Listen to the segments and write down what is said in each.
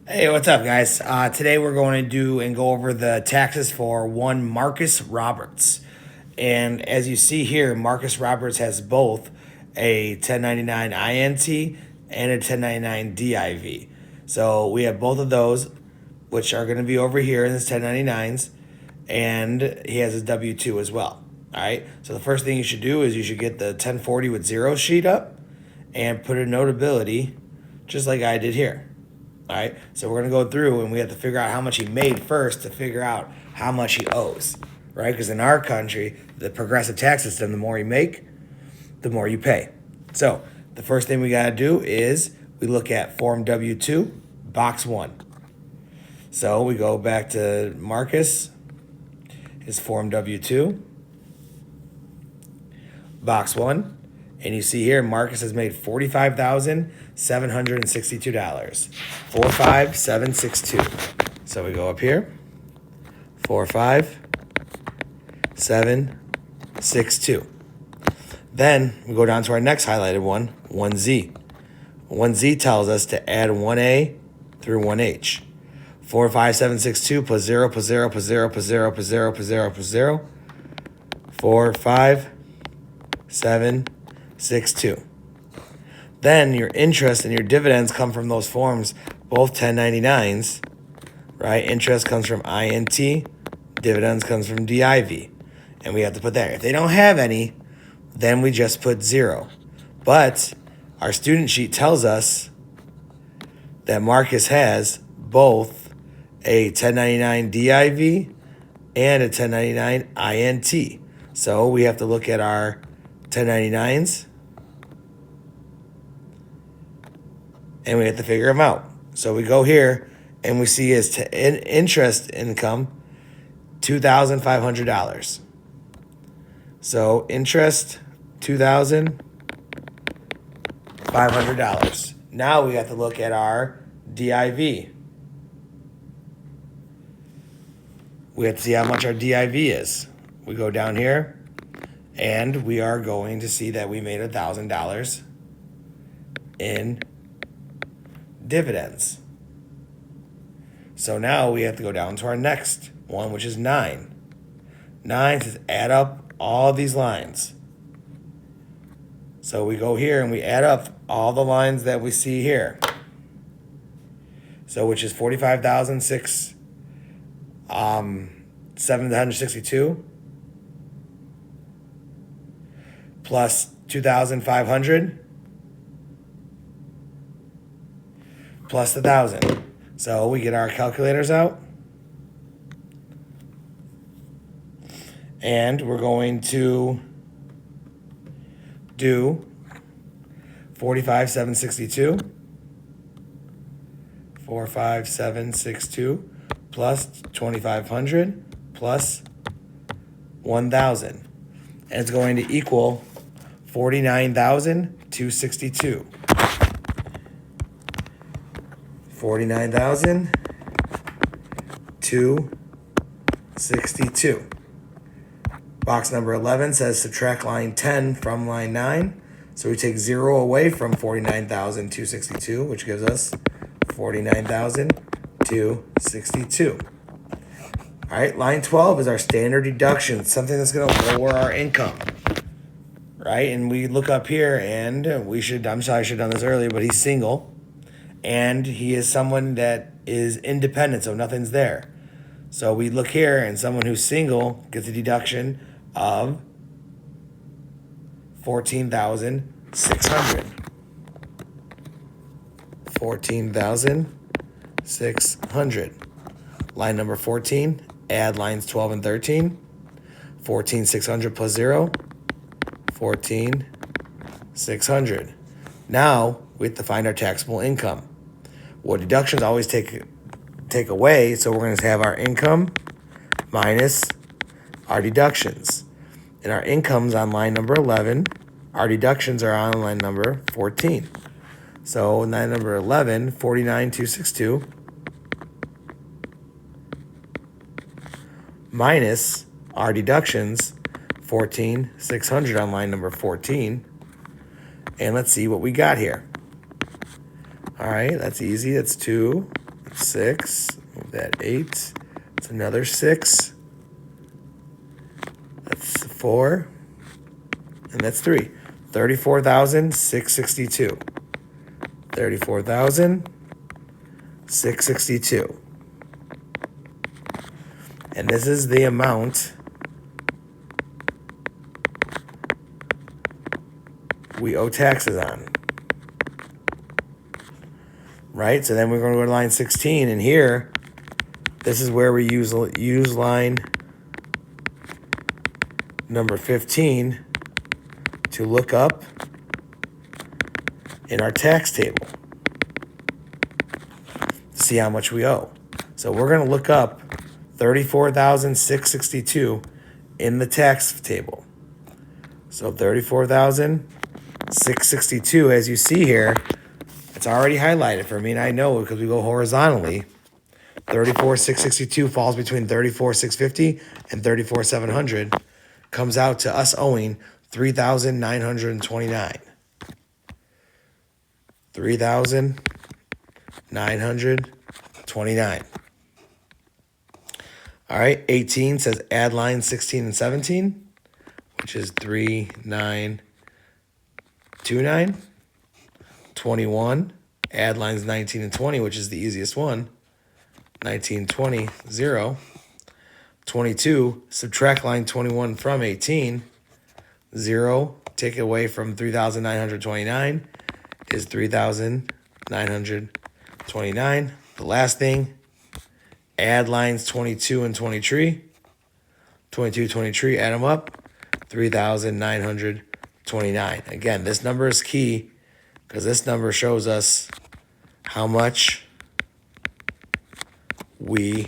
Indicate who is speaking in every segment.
Speaker 1: Hey, what's up, guys? Today we're going to do and go over the taxes for one Marcus Roberts. And as you see here, Marcus Roberts has both a 1099 INT and a 1099 DIV. So we have both of those, which are going to be over here in his 1099s, and he has his W-2 as well. All right. So the first thing you should do is you should get the 1040 with zero sheet up and put a notability, just like I did here. All right, so we're gonna go through and we have to figure out how much he made first to figure out how much he owes, right? Because in our country, the progressive tax system, the more you make, the more you pay. So the first thing we gotta do is we look at Form W-2, Box 1. So we go back to Marcus, his Form W-2, Box 1. And you see here, Marcus has made $45,762. 45762. So we go up here. 45762. Then we go down to our next highlighted one, 1Z. 1Z tells us to add 1A through 1H. 45762 plus 0 plus 0 plus 0 plus 0 plus 0 plus 0 plus 0. 45762. Then your interest and your dividends come from those forms, both 1099s, right? Interest comes from INT, dividends comes from DIV, and we have to put that. If they don't have any, then we just put 0. But our student sheet tells us that Marcus has both a 1099 DIV and a 1099 INT. So we have to look at our 1099s and we have to figure them out. So we go here and we see his interest income, $2,500. So interest, $2,500. Now we have to look at our DIV. We have to see how much our DIV is. We go down here and we are going to see that we made $1,000 in dividends. So now we have to go down to our next one, which is 9. 9 says add up all these lines. So we go here and we add up all the lines that we see here. So which is 762 plus 2,500 plus 1,000. So we get our calculators out. And we're going to do 45,762. 45762 plus 2,500 plus 1,000. And it's going to equal 49,262. 49,262. Box number 11 says subtract line 10 from line 9. So we take 0 away from 49,262, which gives us 49,262. All right, line 12 is our standard deduction, something that's going to lower our income. Right? And we look up here and I'm sorry I should have done this earlier, but he's single. And he is someone that is independent, so nothing's there. So we look here, and someone who's single gets a deduction of 14,600. 14,600. Line number 14, add lines 12 and 13. 14,600 plus 0, 14,600. Now we have to find our taxable income. Well, deductions always take away, so we're going to have our income minus our deductions. And our income's on line number 11. Our deductions are on line number 14. So line number 11, 49,262 minus our deductions, 14,600 on line number 14. And let's see what we got here. All right, that's easy. That's 2, 6, move that 8, it's another 6, that's 4, and that's 3. 34,662. 34,662. And this is the amount we owe taxes on. Right? So then we're going to go to line 16, and here, this is where we use line number 15 to look up in our tax table to see how much we owe. So we're going to look up 34,662 in the tax table. So 34,662, as you see here, it's already highlighted for me, and I know because we go horizontally. 34,662 falls between 34,650 and 34,700, comes out to us owing 3,929. 3,929. All right, 18 says add lines 16 and 17, which is 3,929. 21, add lines 19 and 20, which is the easiest one. 19, 20, 0. 22, subtract line 21 from 18. 0, take away from 3,929 is 3,929. The last thing, add lines 22 and 23. 22, 23, add them up. 3,929. Again, this number is key because this number shows us how much we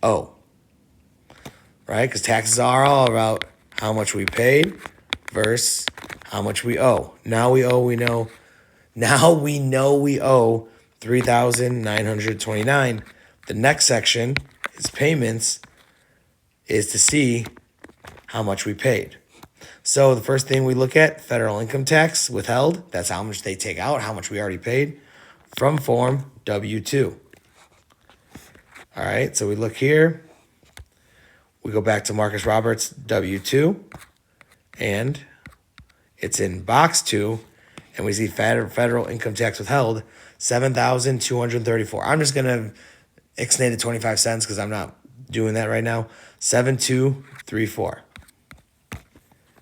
Speaker 1: owe, right? Because taxes are all about how much we paid versus how much we owe. Now we know we owe 3,929. The next section is payments, is to see how much we paid. So the first thing we look at, federal income tax withheld. That's how much they take out, how much we already paid from form W-2. All right, so we look here. We go back to Marcus Roberts W-2, and it's in box 2, and we see federal income tax withheld, $7,234. I'm just going to ixnay the 25 cents because I'm not doing that right now. 7,234.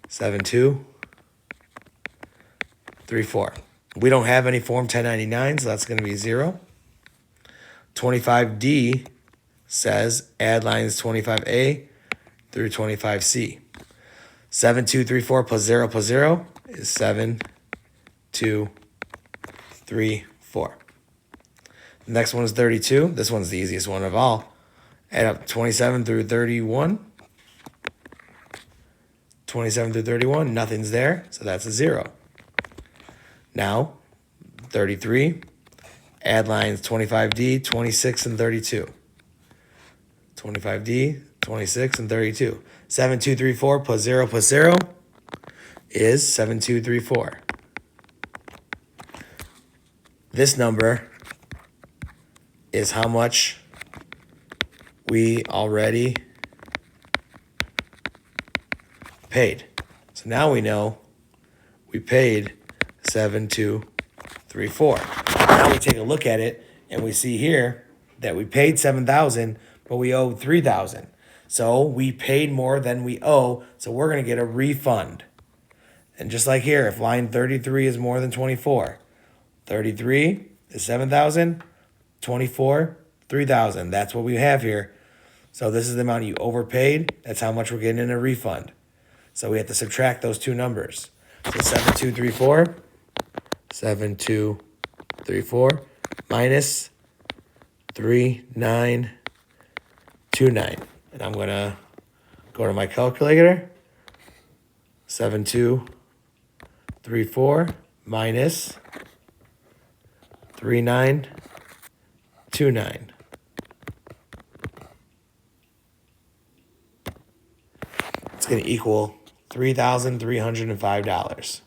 Speaker 1: 7,234. We don't have any Form 1099, so that's going to be 0. 25D says add lines 25A through 25C. 7,234 plus 0 is 7,234. The next one is 32. This one's the easiest one of all. Add up 27 through 31. 27 through 31, nothing's there, so that's a 0. Now, 33, add lines 25D, 26, and 32. 25D, 26, and 32. 7,234 plus 0 is 7,234. This number is how much we already paid. So now we know we paid 7,234. Now we take a look at it and we see here that we paid 7,000, but we owe 3,000. So we paid more than we owe, so we're going to get a refund. And just like here, if line 33 is more than 24, 33 is 7,000, 24, 3,000. That's what we have here. So this is the amount you overpaid. That's how much we're getting in a refund. So we have to subtract those two numbers. So 7,234 minus 3,929. And I'm going to go to my calculator. 7,234 minus 3,929. It's going to equal $3,305.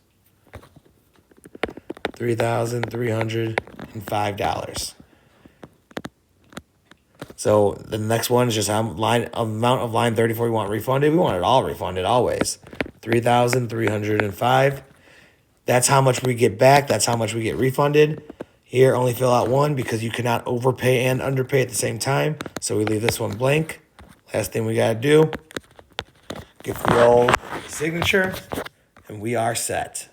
Speaker 1: $3,305. So the next one is just amount of line 34 we want refunded. We want it all refunded always. 3,305. That's how much we get back. That's how much we get refunded. Here, only fill out one because you cannot overpay and underpay at the same time. So we leave this one blank. Last thing we got to do, get the old signature, and we are set.